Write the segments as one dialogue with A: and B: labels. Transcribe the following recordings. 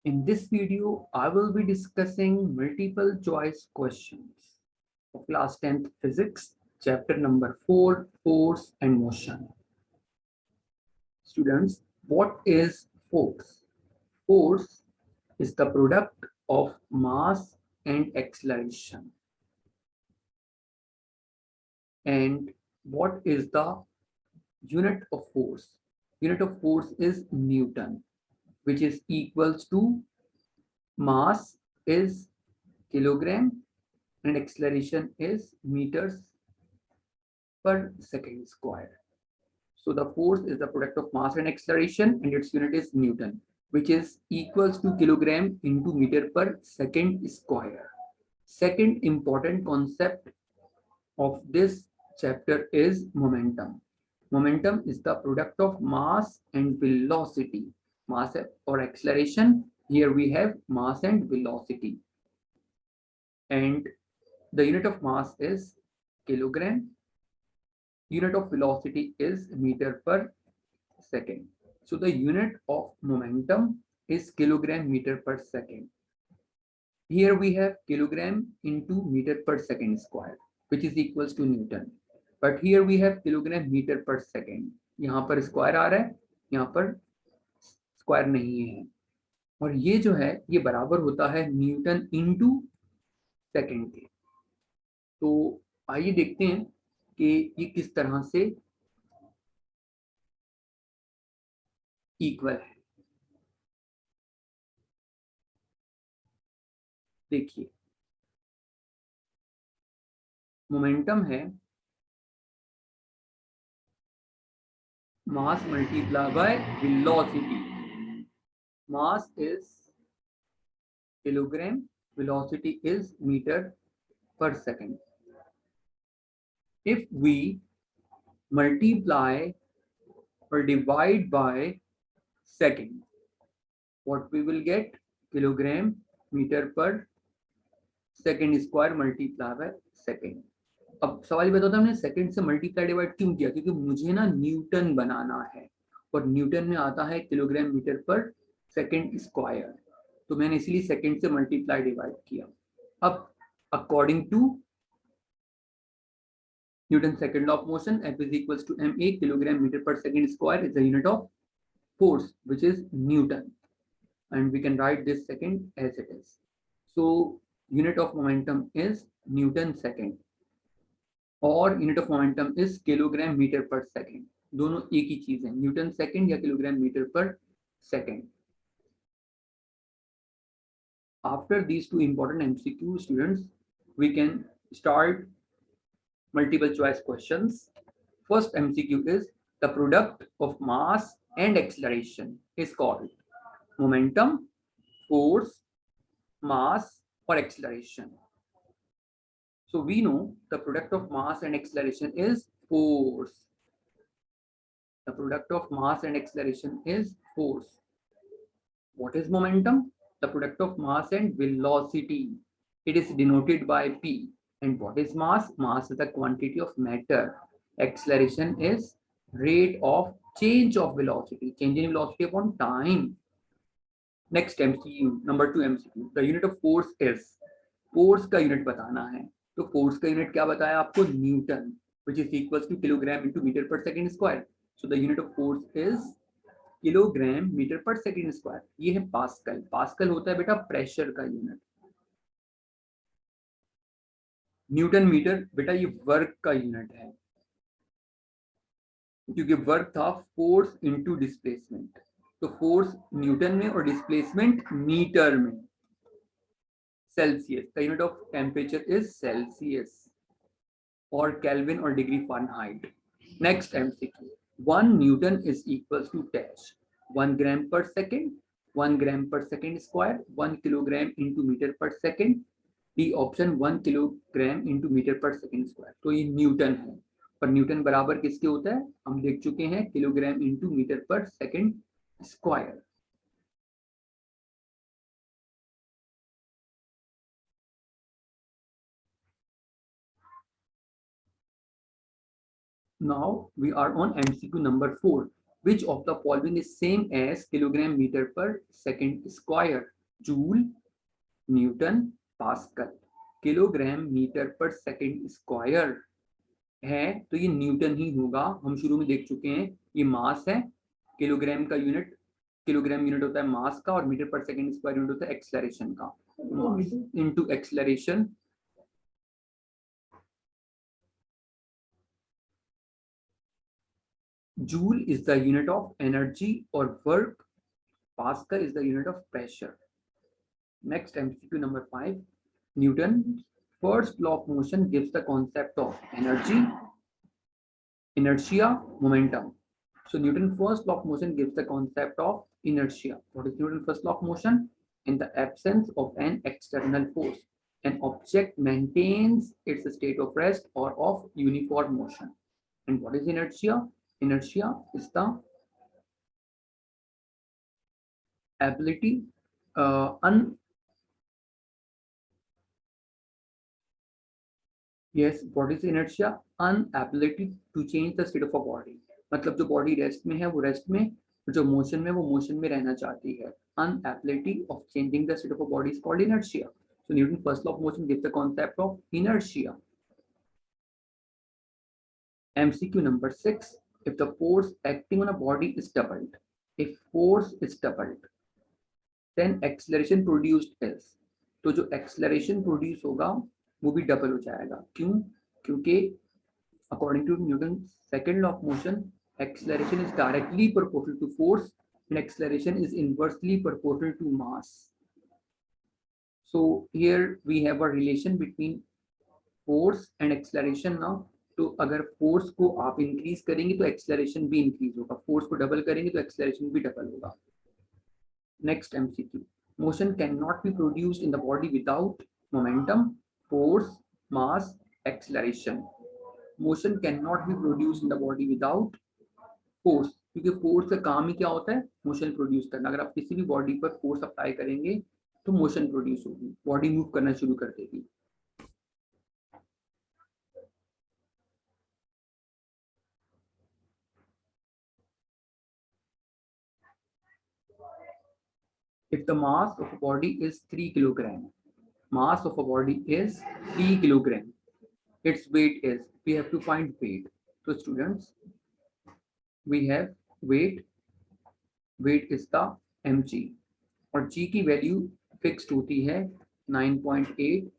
A: In this video, I will be discussing multiple choice questions of class 10th physics, chapter number 4, force and motion. Students, what is force? Force is the product of mass and acceleration. And what is the unit of force? Unit of force is Newton, which is equals to mass is kilogram and acceleration is meters per second square. So the force is the product of mass and acceleration and its unit is Newton, which is equals to kilogram into meter per second square. Second important concept of this chapter is momentum. Momentum is the product of mass and velocity. Mass or acceleration, here we have mass and velocity. And the unit of mass is kilogram. Unit of velocity is meter per second. So the unit of momentum is kilogram meter per second. Here we have kilogram into meter per second square, which is equals to Newton. But here we have kilogram meter per second. यहाँ पर square आ रहा है, यहाँ पर square नहीं है. और ये जो है ये बराबर होता है न्यूटन इंटू सेकेंड के. तो आइए देखते हैं कि ये किस तरह से इक्वल है. देखिए, मोमेंटम है mass multiplied by velocity. Mass is kilogram, velocity is meter per second. If we multiply or divide by second, what we will get? Kilogram meter per second square multiply by second. अब सवाल बताओ, हमने second से multiply divide क्यों किया? क्योंकि मुझे ना न्यूटन बनाना है और न्यूटन में आता है kilogram metre per second square, तो मैंने इसीलिए सेकंड से मल्टीप्लाई डिवाइड किया. अब according to Newton second law of motion, F is equals to ma, kilogram meter per second square is the unit of force, which is Newton, and we can write this second as it is. So unit of momentum is Newton second और unit of momentum is kilogram metre per second. दोनों एक ही चीज है, Newton second या kilogram metre per second. After these two important MCQ students, we can start multiple choice questions. First MCQ is the product of mass and acceleration is called momentum, force, mass और acceleration. So we know the product of mass and acceleration is force. The product of mass and acceleration is force. What is momentum? The product of mass and velocity. It is denoted by P. And what is mass? Mass is the quantity of matter. Acceleration is rate of change of velocity. Change in velocity upon time. Next MCQ, number 2 MCQ. The unit of force is. Force का unit बताना है. तो force का unit क्या बताया आपको? Newton, which is equals to kilogram into metre per second square. So the unit of force is kilogram metre per second square. ये है पास्कल. पास्कल होता है बेटा प्रेशर का यूनिट. न्यूटन मीटर बेटा ये वर्क का यूनिट है, क्योंकि वर्क था फोर्स इनटू डिस्प्लेसमेंट. तो फोर्स न्यूटन में और डिस्प्लेसमेंट मीटर में. Celsius, the unit of temperature is Celsius or Kelvin or degree Fahrenheit. Next MCQ, 1 Newton is equals to dash 1 gram per second, 1 gram per second square, 1 kilogram into meter per second. D option 1 kilogram into meter per second square. तो ये Newton है, पर Newton बराबर किसके होता है? हम देख चुके हैं, kilogram into meter per second square. Now we are on MCQ number 4. Which of the following is same as kilogram meter per second square? Joule, newton, pascal. Kilogram metre per second square है तो ये Newton ही होगा, हम शुरू में देख चुके हैं। ये मास है, किलोग्राम का यूनिट, किलोग्राम यूनिट होता है मास का, और metre per second square unit होता है एक्सेलरेशन का। Mass into acceleration. Joule is the unit of energy और work, pascal is the unit of pressure. Next, MCQ number 5. Newton's first law of motion gives the concept of energy, inertia, momentum. So Newton's first law of motion gives the concept of inertia. What is Newton's first law of motion? In the absence of an external force, an object maintains its state of rest or of uniform motion. And what is inertia? Inertia is the ability, Yes, what is inertia? Inability to change the state of a body. मतलब जो body rest में है वो rest में, जो motion में वो motion में रहना चाहती है. Inability of changing the state of a body is called inertia. So Newton's first law of motion gives the concept of inertia. MCQ number 6. If the force acting on a body is doubled, if force is doubled, then acceleration produced is. तो जो acceleration produce होगा वो भी double हो जाएगा. क्यों? क्योंकि according to Newton's second law of motion, acceleration is directly proportional to force and acceleration is inversely proportional to mass. So here we have a relation between force and acceleration now. तो अगर force को आप increase करेंगे तो acceleration भी increase होगा, force को double करेंगे तो एक्सेलरेशन भी डबल होगा. Next MCQ. Motion can not be produced in the body without momentum, force, mass, acceleration. Motion can not be produced in the body without force, क्योंकि force का काम ही क्या होता है? मोशन प्रोड्यूस करना. अगर आप किसी भी बॉडी पर फोर्स अप्लाई करेंगे तो मोशन प्रोड्यूस होगी, बॉडी मूव करना शुरू कर देगी. If the mass of a body is 3 kilogram, mass of a body is 3 kilogram, its weight is, we have to find weight. So students, we have weight, weight is the mg, और g की value fixed होती है 9.8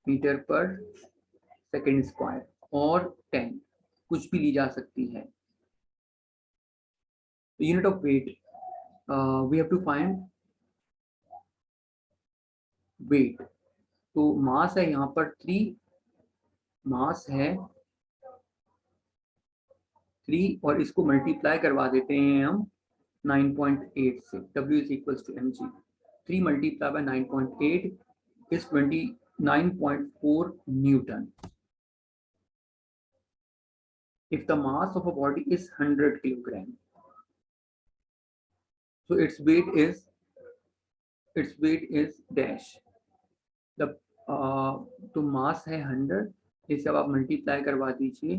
A: metre per second square, और 10 कुछ भी ली जा सकती है. Unit of weight, we have to find weight. तो मास है यहाँ पर 3, मास है 3 और इसको मल्टीप्लाई करवा देते हैं हम 9.8 से. W is equals to mg. 3 multiplied by 9.8 is 29.4 Newton. If the mass of a body is 100 kilogram, so its weight is dash. The तो मास है 100, इसे अब आप मल्टीप्लाई करवा दीजिए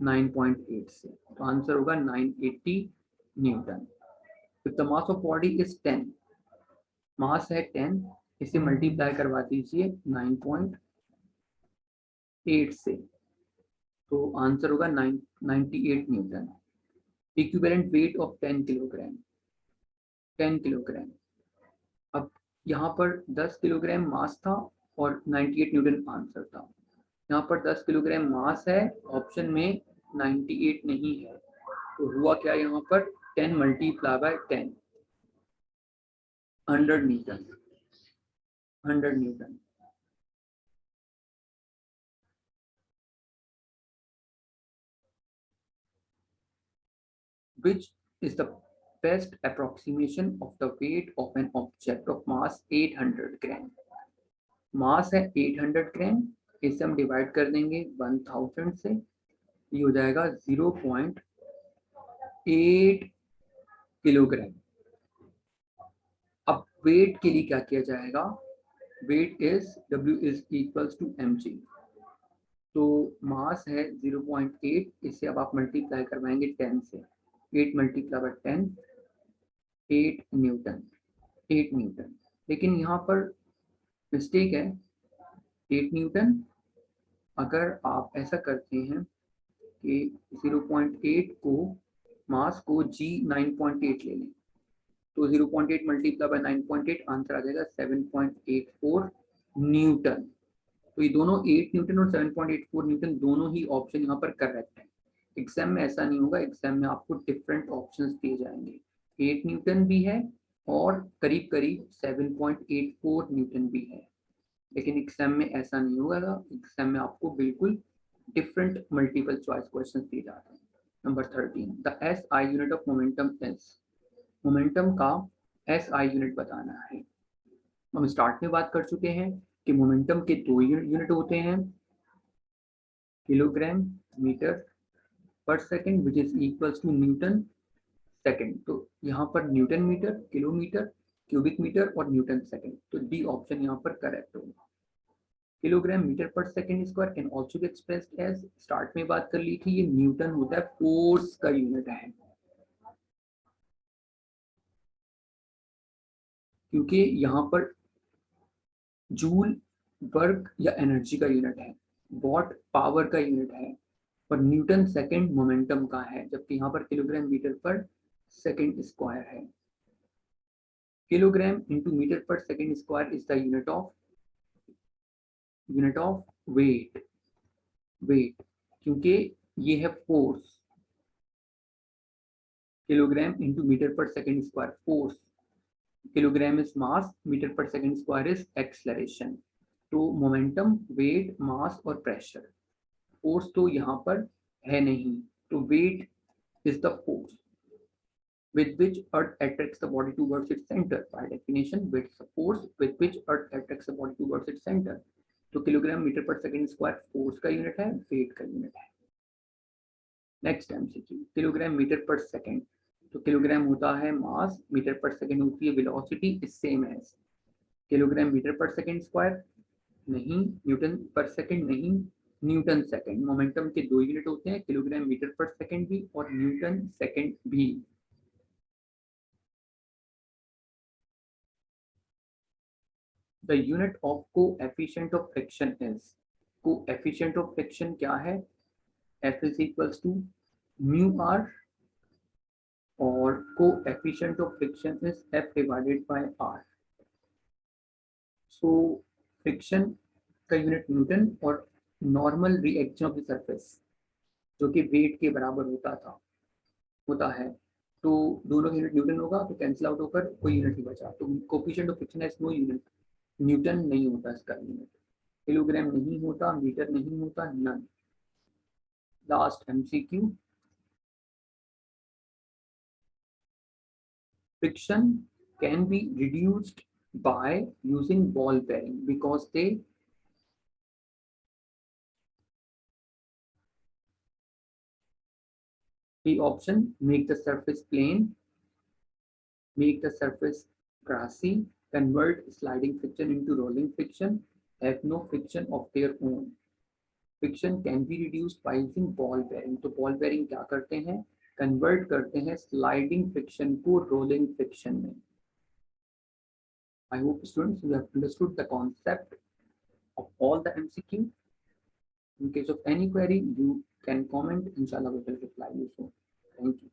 A: 9.8 से, तो आंसर होगा 980 Newton. If the mass of body is 10, मास है 10, इसे मल्टीप्लाई करवा दीजिए 9.8 से, तो आंसर होगा 98 Newton. Equivalent weight of 10 kilogram, 10 kilogram. अब यहाँ पर 10 किलोग्राम मास था और 98 न्यूटन आंसर था. यहाँ पर 10 किलोग्राम मास है, ऑप्शन में 98 नहीं है, तो हुआ क्या यहाँ पर? 10 multiply by 10, 100 Newton, 100 Newton. Which is the best approximation of the weight of an object of mass 800 ग्राम. मास है 800 ग्राम, इसे हम डिवाइड कर देंगे 1000 से, ये हो जाएगा 0.8 किलोग्राम. अब वेट के लिए क्या किया जाएगा? Weight is W is equals to mg. तो मास है 0.8, इसे अब आप मल्टीप्लाई करवाएंगे 10 से, 8 मल्टीप्लाई बाय 10, 8 न्यूटन, 8 न्यूटन. लेकिन यहाँ पर मिस्टेक है, 8 न्यूटन। अगर आप ऐसा करते हैं कि 0.8 को मास को जी 9.8 ले लें, तो 0.8 मल्टीप्लाई बाय 9.8 आंसर आ जाएगा 7.84 न्यूटन। तो ये दोनों 8 न्यूटन और 7.84 न्यूटन दोनों ही ऑप्शन यहाँ पर करेक्ट है। एग्जाम में ऐसा नहीं होगा, एग्जाम में आपको डिफरेंट ऑप्शंस दिए जाएंगे। 8 न्यूटन भी है और करीब करीब 7.84 न्यूटन भी है, लेकिन एग्जाम में ऐसा नहीं होगा। एग्जाम में आपको बिल्कुल डिफरेंट मल्टीपल चॉइस क्वेश्चन दिए जाते हैं। Number 13, the S I unit of momentum is. Momentum का एस आई यूनिट बताना है। हम स्टार्ट में बात कर चुके हैं कि मोमेंटम के दो यूनिट होते हैं, kilogram metre per second which is equals to newton second. तो यहाँ पर newton metre, kilometre, cubic metre और न्यूटन सेकेंड, तो डी ऑप्शन यहाँ पर करेक्ट होगा। Kilogram metre per second square can also be expressed as, start में बात कर ली थी, ये न्यूटन होता है, फोर्स का यूनिट है, क्योंकि यहाँ पर जूल वर्क या एनर्जी का यूनिट है, वॉट पावर का यूनिट है, और न्यूटन सेकेंड मोमेंटम का है, जबकि यहाँ पर kilogram metre per second square है। Kilogram into metre per second square is the unit of weight, क्योंकि ये है force. Kilogram into metre per second square force, kilogram is mass, metre per second square is acceleration. तो momentum, weight, mass और pressure, force तो यहाँ पर है नहीं, तो weight is the force with which Earth attracts the body towards its center. By definition, weight is the force with which Earth attracts the body towards its center. तो kilogram metre per second square force का unit है, weight का unit है। Next MCQ, kilogram metre per second, तो kilogram होता है mass, metre per second होती है velocity, is same as kilogram metre per second square नहीं, न्यूटन पर सेकेंड नहीं, न्यूटन सेकेंड। मोमेंटम के दो यूनिट होते हैं, किलोग्राम मीटर पर सेकेंड भी और न्यूटन सेकेंड भी। The unit of coefficient of friction is, coefficient of friction क्या है, F is equals to mu R, और coefficient of friction is F divided by R। So friction का unit Newton और normal reaction of the surface जो कि wait के बराबर होता है, तो दोनों का यूनिट न्यूटन होगा, तो कैंसिल आउट होकर कोई यूनिट नहीं बचा, तो coefficient of friction is no unit, newton नहीं होता इसका यूनिट, किलोग्राम नहीं होता, मीटर नहीं होता, none. Last MCQ, friction can be reduced by using ball bearing because they the option make the surface plane, make the surface grassy, convert sliding friction into rolling friction, have no friction of their own. Friction can be reduced by using ball bearing, तो ball bearing क्या करते हैं, convert करते हैं sliding friction को rolling friction में। I hope students you have understood the concept of all the MCQ. In case of any query, you can comment. Inshallah, we will reply you soon. Thank you.